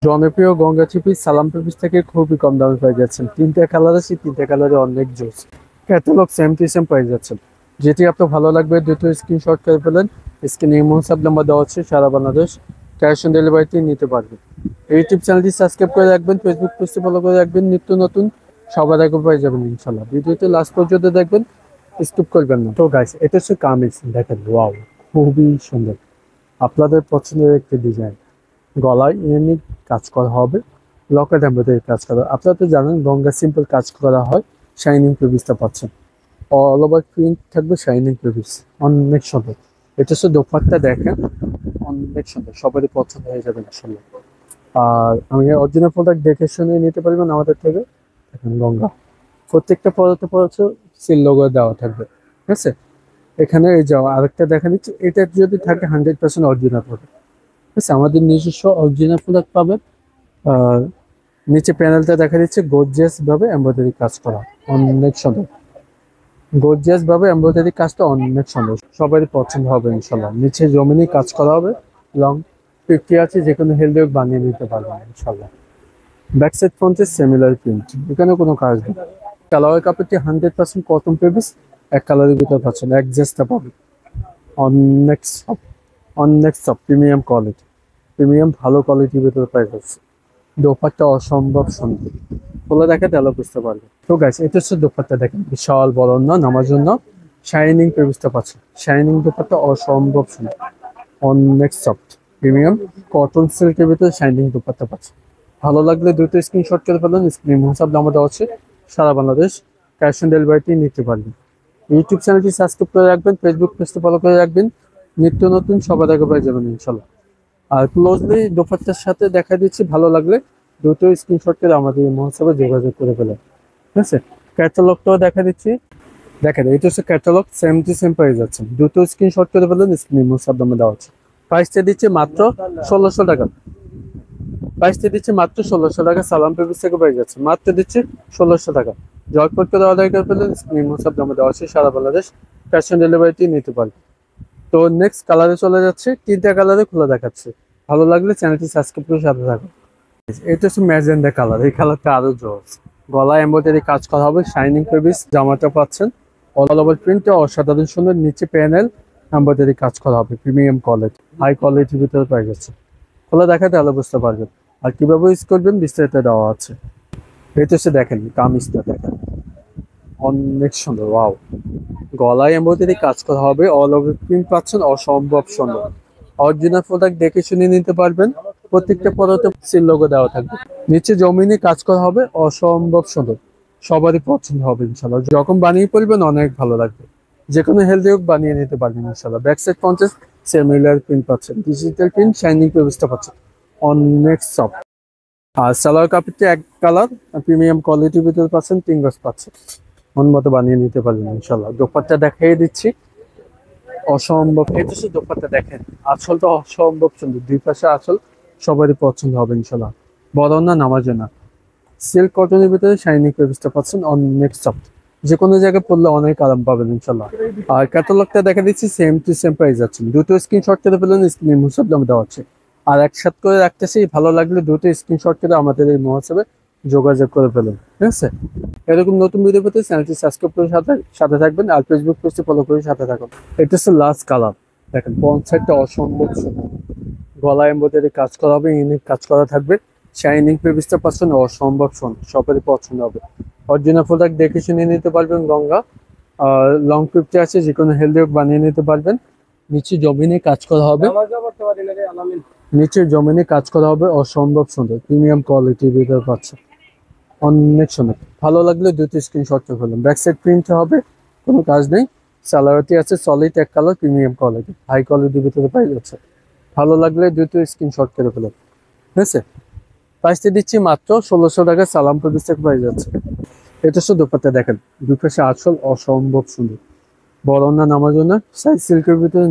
জনপ্রিয় Ganga three piece সালাম three piece থেকে খুবই কম দামে পেয়ে যাচ্ছেন। তিনটা কালার আছে, তিনটা কালারে অনেক জোস। ক্যাটালগ সেম টু সেম পেয়ে যাচ্ছেন। যেটি আপনার ভালো লাগবে দ্রুত স্ক্রিনশট করে ফেলেন। স্ক্রিনে হোয়াটসঅ্যাপ নাম্বার দেওয়া আছে, সারা বাংলাদেশ ক্যাশ অন ডেলিভারিতে নিতে পারবেন। ইউটিউব চ্যানেলটি সাবস্ক্রাইব করে রাখবেন, ফেসবুক পেজটি ফলো করে রাখবেন। নিত্য নতুন সবার আগে পেয়ে যাবেন ইনশাল্লাহ। ভিডিওতে লাস্ট পর্যন্ত দেখবেন, স্কিপ করবেন না। তো গাইস, এটা হচ্ছে কামিজ, দেখেন ওয়াও, খুবই সুন্দর। আপনাদের পছন্দের একটি ডিজাইন, গলায় ইউনিক কাজ করা হবে, লকেট এমব্রয়ডারি কাজ করা। আপনারা তো জানেন গঙ্গা সিম্পল কাজ করা হয়, শাইনিং প্রিভিসটা পাচ্ছেন। অল ওভার প্রিন্ট থাকবে, শাইনিং প্রিভিস, অনেক সুন্দর। এটা হচ্ছে দোপাট্টা, দেখেন অনেক সুন্দর, সবারই পছন্দ হয়ে যাবে ইনশাল্লাহ। আর আমি অরিজিনাল প্রোডাক্ট দেখে শুনে নিতে পারবেন আমাদের থেকে। দেখেন গঙ্গা, প্রত্যেকটা পদার্থ সিল লোগো দেওয়া থাকবে, ঠিক আছে। এখানে এই যাওয়া আরেকটা দেখা নিচ্ছে, এটা যদি থাকে 100% অরিজিনাল প্রোডাক্ট, ঠিক আছে। আমাদের নিজস্ব অরিজিনাল প্রোডাক্ট পাবেন। আর নিচে প্যানেলটা দেখা দিচ্ছে গর্জিয়াস ভাবে এমব্রয়ডারি কাজ করা, অনেক সুন্দর। গর্জিয়াস ভাবে এমব্রয়ডারি কাজটা অনেক সুন্দর, সবারই পছন্দ হবে ইনশাল্লাহ। নিচে জমিনি কাজ করা হবে, লং 50 আছে, যে কোনো হেলদি বানিয়ে নিতে পারবেন ইনশাল্লাহ। ব্যাক সাইড ফ্রন্টে সিমিলার প্রিন্ট, এখানে কোনো কাজ নেই। কালার কাপড়টি 100% কটন ফেব্রিক্স, এক কালারের ভিতরে পাচ্ছেন, এক জেসটা পাবেন। অনেক সফট, অনেক সফট, প্রিমিয়াম কোয়ালিটি, প্রিমিয়াম ভালো কোয়ালিটির ভিতরে পাই যাচ্ছে। দোপাট্টা অসম্ভব সুন্দর, খোলা দেখে তাহলে বুঝতে পারবে। তো গাইস, এটা হচ্ছে দোপাট্টা, দেখেন বিশাল বড় না, নামার জন্য শাইনিং ফেব্রিক্সটা পাচ্ছেন। শাইনিং দোপাট্টা অসম্ভব সুন্দর, অনেক সফট, প্রিমিয়াম কটন সিল্কের ভিতরে শাইনিং দোপাট্টা পাচ্ছেন। ভালো লাগলে দ্রুত স্ক্রিনশট করে ফেলুন। স্ক্রিন হোয়াটসঅ্যাপ নাম্বার দেওয়া আছে, সারা বাংলাদেশ ক্যাশ অন ডেলিভারিতে নিতে পারবেন। ইউটিউব চ্যানেলটি সাবস্ক্রাইব করে রাখবেন, ফেসবুক পেজটি ফলো করে রাখবেন। নিত্য নতুন সবার আগে পেয়ে যাবেন ইনশাল্লাহ। আর ক্লোজলি দোপাট্টার সাথে দেখা দিচ্ছি, ভালো লাগলে দ্রুত স্ক্রিনশট করে আমাদের মহোৎসবে যোগাযোগ করে ফেলেন, ঠিক আছে। ক্যাটালগটাও দেখা দিচ্ছি, দেখেন এটা হচ্ছে ক্যাটালগ, সেম টু সেম পেয়ে যাচ্ছেন। দ্রুত স্ক্রিনশট করে ফেলেন, স্ক্রিন মহোৎসব নামে দেওয়া আছে। প্রাইসটা দিচ্ছে মাত্র 1600 টাকা। প্রাইসটা দিচ্ছে মাত্র 1600 টাকা। সালাম পেপিস থেকে পেয়ে যাচ্ছে, মাত্র দিচ্ছে 1600 টাকা। জয়পুর করে অর্ডার করে ফেলেন, স্ক্রিন মহোৎসব নামে দেওয়া আছে, সারা বাংলাদেশ ক্যাশ অন ডেলিভারিতে নিতে পারবেন। তো নেক্সট কালারে চলে যাচ্ছে, তিনটা কালারে খোলা দেখাচ্ছে। ভালো লাগলে চ্যানেলটি সাবস্ক্রাইব করে সাথে থাকুন। এটা হচ্ছে ম্যাজেন্ডা কালার, এই কালারটা আরো জোস। গলায় এমব্রয়ডারি কাজ করা হবে, শাইনিং ফেব্রিক্স, জামাটা পাচ্ছেন অল ওভার প্রিন্টটা অসাধারণ সুন্দর। নিচে প্যানেল এমব্রয়ডারি কাজ করা হবে, প্রিমিয়াম কোয়ালিটি, হাই কোয়ালিটির ভিতরে পাই যাচ্ছে। খোলা দেখা তাহলে বুঝতে পারবেন। আর কিভাবে ইউজ করবেন বিস্তারিত দেওয়া আছে। এটা হচ্ছে দেখেন কামিজটা, দেখেন অনেক সুন্দর, ওয়াও। গলায় এমব্রয়ডারি কাজ করা হবে, অল ওভার প্রিন্ট পাচ্ছেন, অসম্ভব সুন্দর। অরিজিনাল প্রোডাক্ট দেখে শুনে নিতে পারবেন। প্রত্যেকটা পদার্থ সিল লোগো দেওয়া থাকবে। নিচে জমিনে কাজ করা হবে, অসম্ভব সুন্দর, সবারই পছন্দ হবে ইনশাল্লাহ। যখন বানিয়ে পড়বেন অনেক ভালো লাগবে। যে কোনো হেলদি হোক বানিয়ে নিতে পারবেন ইনশাল্লাহ। ব্যাক সাইড পঞ্চাশ সেমিলার প্রিন্ট পাচ্ছেন, ডিজিটাল প্রিন্ট, শাইনিং ব্যবস্থা পাচ্ছেন, অনেক সফট। আর সালোয়ার কাপড়টি এক কালার, প্রিমিয়াম কোয়ালিটির ভিতরে পাচ্ছেন, 3 গজ পাচ্ছেন। মন মতো বানিয়ে নিতে পারবেন ইনশাল্লাহ। দোপাট্টা দেখাই দিচ্ছি, অসম্ভব। এটা হচ্ছে দোপাট্টা, দেখেন আঁচলটা অসম্ভব সুন্দর, দুই পাশে আঁচল, সবারই পছন্দ হবে ইনশাল্লাহ। বড় না, নামার জন্য সিল্ক কটনের ভিতরে শাইনিং ফেব্রিক্সটা পাচ্ছেন, অনেক সফট, যে কোনো জায়গায় পড়লে অনেক আরাম পাবেন ইনশাল্লাহ। আর ক্যাটালগটা দেখা দিচ্ছি, সেম টু সেম প্রাইস যাচ্ছেন। দুটো স্ক্রিনশট করে ফেলেন, স্ক্রিন মহোৎসব দামে দেওয়া হচ্ছে। আর একসাথে করে রাখতেছি, ভালো লাগলে দুটো স্ক্রিনশট করে আমাদের এই মহোৎসবে যোগাযোগ করে ফেলুন, ঠিক আছে। এরকম নতুন ভিডিও পেতে চ্যানেলটি সাবস্ক্রাইব করে সাথে থাকবেন। আর ফেসবুক পেজটি ফলো করে সাথে থাকুন। এটা হচ্ছে লাস্ট কালার, দেখেন ফ্রন্ট সাইডটা অসম্ভব সুন্দর। গলায় এমব্রয়ডারি কাজ করা হবে, ইউনিক কাজ করা থাকবে, শাইনিং ফেব্রিক্সটা পাচ্ছেন, অসম্ভব সুন্দর, সবারই পছন্দ হবে। অরিজিনাল প্রোডাক্ট দেখে শুনে নিতে পারবেন গঙ্গা। আর লং 50 আছে, যে কোনো হেলদি হোক বানিয়ে নিতে পারবেন। নিচে জমিনে কাজ করা হবে, নিচে জমিনে কাজ করা হবে, অসম্ভব সুন্দর, প্রিমিয়াম কোয়ালিটির ভিতরে পাচ্ছেন, অনেক সুন্দর। ভালো লাগলে দুটো স্ক্রিনশট করে ফেলুন। ব্যাক সাইড প্রিন্ট হবে, কোনো কাজ নেই। সালোয়ারটি আছে সলিড এক কালার, প্রিমিয়াম কোয়ালিটি, হাই কোয়ালিটির ভিতরে পাই যাচ্ছে। ভালো লাগলে দুটো স্ক্রিনশট করে ফেলুন, ঠিক আছে। প্রাইসটি দিচ্ছি মাত্র 1600 টাকা। সালাম প্রদেশ থেকে পাই যাচ্ছে। এটা হচ্ছে দোপাট্টা, দেখেন দুই পাশে আঁচল, অসম্ভব সুন্দর। বড় না, নামার জন্য সাইজ সিল্কের ভিতরে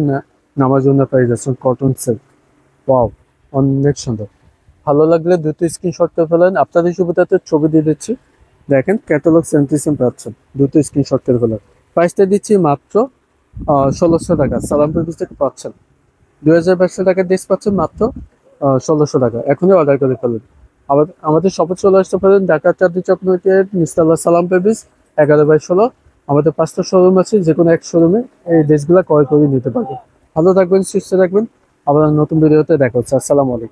নামার জন্য পাই যাচ্ছেন, কটন সিল্ক, ওয়াও, অনেক সুন্দর। ভালো লাগলে দুটো স্ক্রিনশট করে ফেলেন। আপনাদের সুবিধাতে ছবি দিয়ে দিচ্ছি, দেখেন ক্যাটালগ সেন্টিসেম পাচ্ছেন, দুটো স্ক্রিনশট করে ফেলেন। প্রাইসটা দিচ্ছি মাত্র 1600 টাকা। সালাম প্রদেশ থেকে পাচ্ছেন 2200 টাকার ড্রেস পাচ্ছেন মাত্র 1600 টাকা। এখনই অর্ডার করে ফেলুন। আবার আমাদের শপে চলে আসতে পারেন ঢাকা চাঁদনী চক মার্কেট, নিস্তালা সালাম পেপিস, 11/16। আমাদের 5টা শোরুম আছে, যে কোনো এক শোরুমে এই ড্রেসগুলো ক্রয় করে নিতে পারবেন। ভালো থাকবেন, সুস্থ থাকবেন। আবার নতুন ভিডিওতে দেখা হচ্ছে। আসসালামু আলাইকুম।